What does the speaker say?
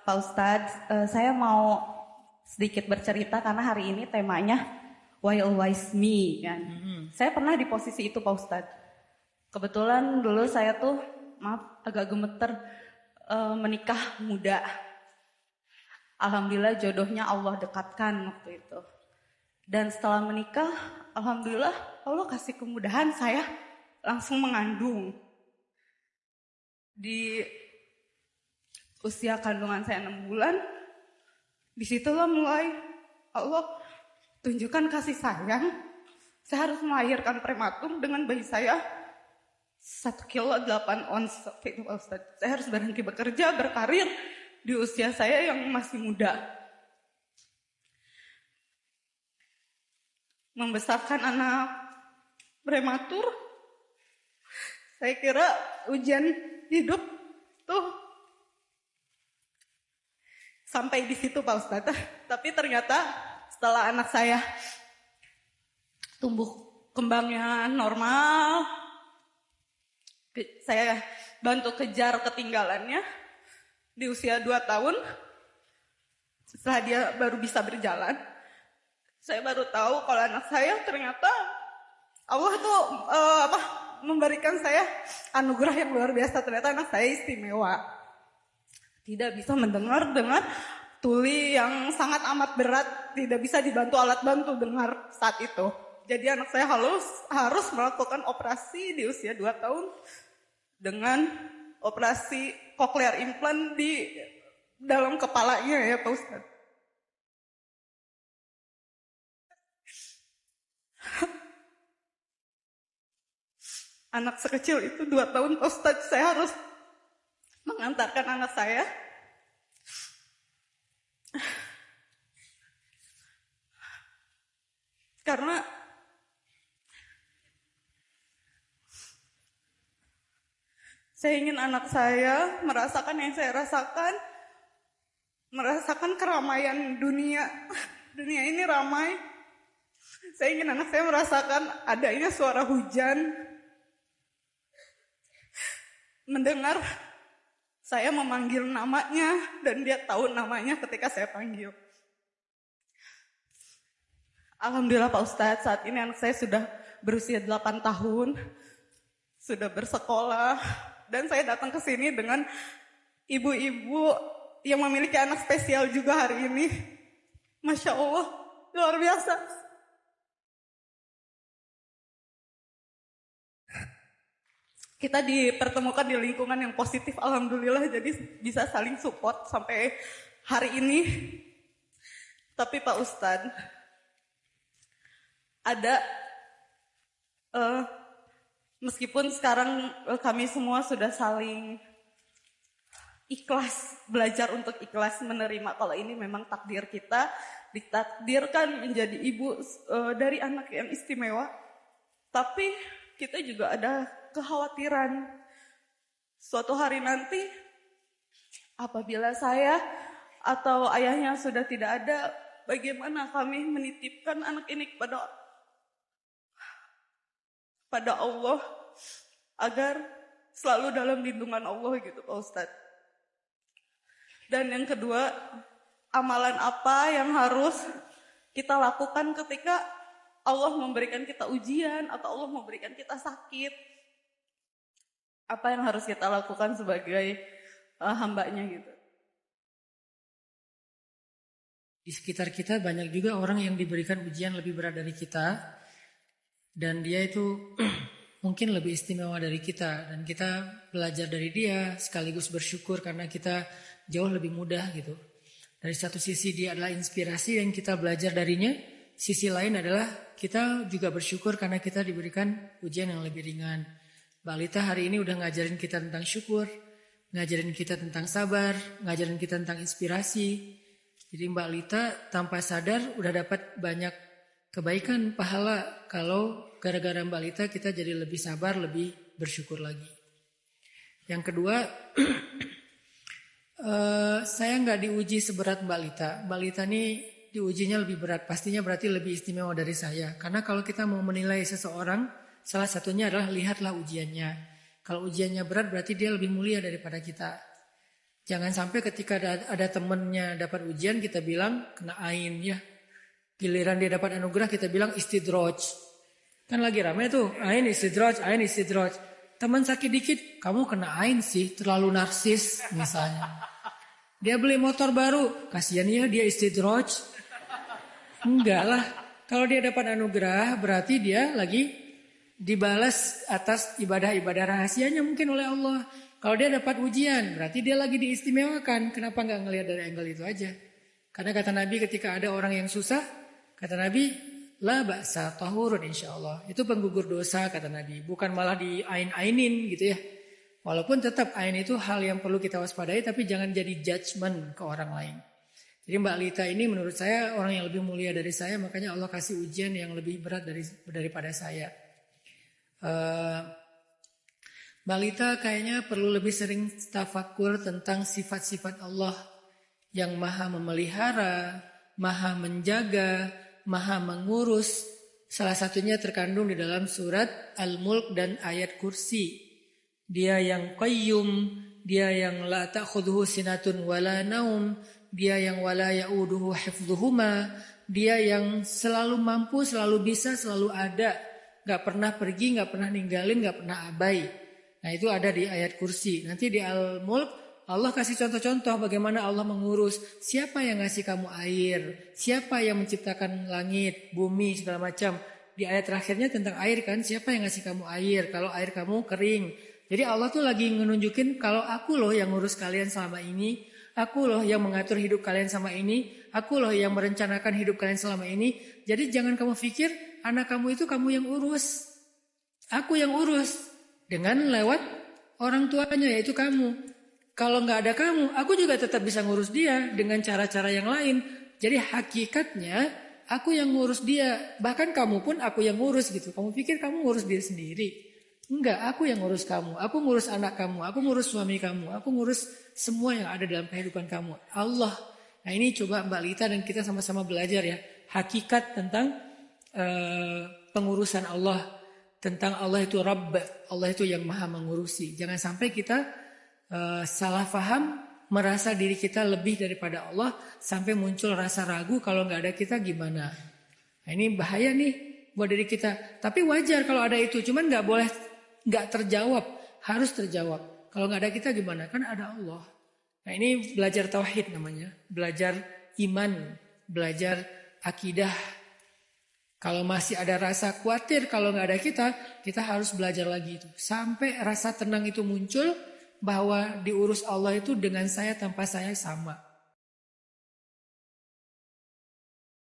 Pak Ustadz, saya mau sedikit bercerita karena hari ini temanya Why Always Me kan. Saya pernah di posisi itu Pak Ustadz. Kebetulan dulu saya tuh agak gemeter menikah muda. Alhamdulillah jodohnya Allah dekatkan waktu itu. Dan setelah menikah, alhamdulillah Allah kasih kemudahan saya langsung mengandung. Di usia kandungan saya 6 bulan, disitulah mulai Allah tunjukkan kasih sayang. Saya harus melahirkan prematur dengan bayi saya 1 kilo 8 ons. Itu Pak Ustadz. Saya harus berhenti bekerja, berkarir di usia saya yang masih muda. Membesarkan anak prematur, saya kira ujian hidup tuh sampai di situ Pak Ustadz. Tapi ternyata setelah anak saya tumbuh kembangnya normal, saya bantu kejar ketinggalannya di usia 2 tahun. Setelah dia baru bisa berjalan, saya baru tahu kalau anak saya ternyata Allah tuh memberikan saya anugerah yang luar biasa. Ternyata anak saya istimewa. Tidak bisa mendengar dengan tuli yang sangat amat berat, tidak bisa dibantu alat bantu dengar saat itu. Jadi anak saya harus melakukan operasi di usia 2 tahun dengan operasi cochlear implant di dalam kepalanya ya Pak Ustadz. Anak sekecil itu 2 tahun Pak Ustadz, saya harus mengantarkan anak saya. Karena saya ingin anak saya merasakan yang saya rasakan, merasakan keramaian dunia. Dunia ini ramai. Saya ingin anak saya merasakan adanya suara hujan, mendengar saya memanggil namanya dan dia tahu namanya ketika saya panggil. Alhamdulillah Pak Ustadz, saat ini anak saya sudah berusia 8 tahun, sudah bersekolah, dan saya datang ke sini dengan ibu-ibu yang memiliki anak spesial juga hari ini. Masya Allah, luar biasa. Kita dipertemukan di lingkungan yang positif, alhamdulillah, jadi bisa saling support sampai hari ini. Tapi Pak Ustadz, ada meskipun sekarang kami semua sudah saling ikhlas, belajar untuk ikhlas menerima kalau ini memang takdir kita, ditakdirkan menjadi ibu dari anak yang istimewa. Tapi kita juga ada kekhawatiran suatu hari nanti apabila saya atau ayahnya sudah tidak ada, bagaimana kami menitipkan anak ini kepada Allah agar selalu dalam lindungan Allah gitu Pak Ustadz. Dan yang kedua, amalan apa yang harus kita lakukan ketika Allah memberikan kita ujian atau Allah memberikan kita sakit? Apa yang harus kita lakukan sebagai hambanya gitu? Di sekitar kita banyak juga orang yang diberikan ujian lebih berat dari kita, dan dia itu mungkin lebih istimewa dari kita, dan kita belajar dari dia sekaligus bersyukur karena kita jauh lebih mudah gitu. Dari satu sisi dia adalah inspirasi yang kita belajar darinya, sisi lain adalah kita juga bersyukur karena kita diberikan ujian yang lebih ringan. Mbak Lita hari ini udah ngajarin kita tentang syukur, ngajarin kita tentang sabar, ngajarin kita tentang inspirasi. Jadi Mbak Lita tanpa sadar udah dapat banyak kebaikan, pahala kalau gara-gara Mbak Lita kita jadi lebih sabar, lebih bersyukur lagi. Yang kedua, saya nggak diuji seberat Mbak Lita. Mbak Lita ini diujinya lebih berat, pastinya berarti lebih istimewa dari saya. Karena kalau kita mau menilai seseorang, salah satunya adalah lihatlah ujiannya. Kalau ujiannya berat berarti dia lebih mulia daripada kita. Jangan sampai ketika ada temennya dapat ujian kita bilang kena ain ya. Giliran dia dapat anugerah kita bilang istidraj. Kan lagi ramai tuh, ain istidraj, ain istidraj. Teman sakit dikit, kamu kena ain sih, terlalu narsis misalnya. Dia beli motor baru, kasihan ya dia istidraj. Enggak lah, kalau dia dapat anugerah berarti dia lagi dibalas atas ibadah-ibadah rahasianya mungkin oleh Allah. Kalau dia dapat ujian, berarti dia lagi diistimewakan. Kenapa nggak ngelihat dari angle itu aja? Karena kata Nabi ketika ada orang yang susah, kata Nabi, la ba'sa tahurun insyaallah. Itu penggugur dosa kata Nabi. Bukan malah diain-ainin gitu ya. Walaupun tetap ain itu hal yang perlu kita waspadai, tapi jangan jadi judgement ke orang lain. Jadi Mbak Lita ini menurut saya orang yang lebih mulia dari saya, makanya Allah kasih ujian yang lebih berat daripada saya. Mbak Lita kayaknya perlu lebih sering tafakur tentang sifat-sifat Allah yang maha memelihara, maha menjaga, maha mengurus. Salah satunya terkandung di dalam surat Al-Mulk dan ayat kursi. Dia yang qayyum, dia yang la ta'khudhuhu sinatun wala naum, dia yang wala ya'uduhu hifdhuhuma, dia yang selalu mampu, selalu bisa, selalu ada, gak pernah pergi, gak pernah ninggalin, gak pernah abai. Nah itu ada di ayat kursi. Nanti di Al-Mulk Allah kasih contoh-contoh bagaimana Allah mengurus. Siapa yang ngasih kamu air? Siapa yang menciptakan langit, bumi, segala macam. Di ayat terakhirnya tentang air kan. Siapa yang ngasih kamu air? Kalau air kamu kering. Jadi Allah tuh lagi menunjukin kalau aku loh yang ngurus kalian selama ini. Aku loh yang mengatur hidup kalian selama ini. Aku loh yang merencanakan hidup kalian selama ini. Jadi jangan kamu pikir anak kamu itu kamu yang urus. Aku yang urus. Dengan lewat orang tuanya yaitu kamu. Kalau nggak ada kamu, aku juga tetap bisa ngurus dia dengan cara-cara yang lain. Jadi hakikatnya aku yang ngurus dia. Bahkan kamu pun aku yang ngurus gitu. Kamu pikir kamu ngurus diri sendiri. Enggak, aku yang ngurus kamu. Aku ngurus anak kamu. Aku ngurus suami kamu. Aku ngurus semua yang ada dalam kehidupan kamu. Allah. Nah ini coba Mbak Lita dan kita sama-sama belajar ya. Hakikat tentang pengurusan Allah. Tentang Allah itu Rabb, Allah itu yang maha mengurusi. Jangan sampai kita salah faham, merasa diri kita lebih daripada Allah, sampai muncul rasa ragu kalau nggak ada kita gimana. Nah, ini bahaya nih buat diri kita. Tapi wajar kalau ada itu, cuman nggak boleh nggak terjawab, harus terjawab. Kalau nggak ada kita gimana? Kan ada Allah. Nah ini belajar tauhid namanya, belajar iman, belajar akidah. Kalau masih ada rasa khawatir kalau nggak ada kita harus belajar lagi itu. Sampai rasa tenang itu muncul bahwa diurus Allah itu dengan saya tanpa saya sama.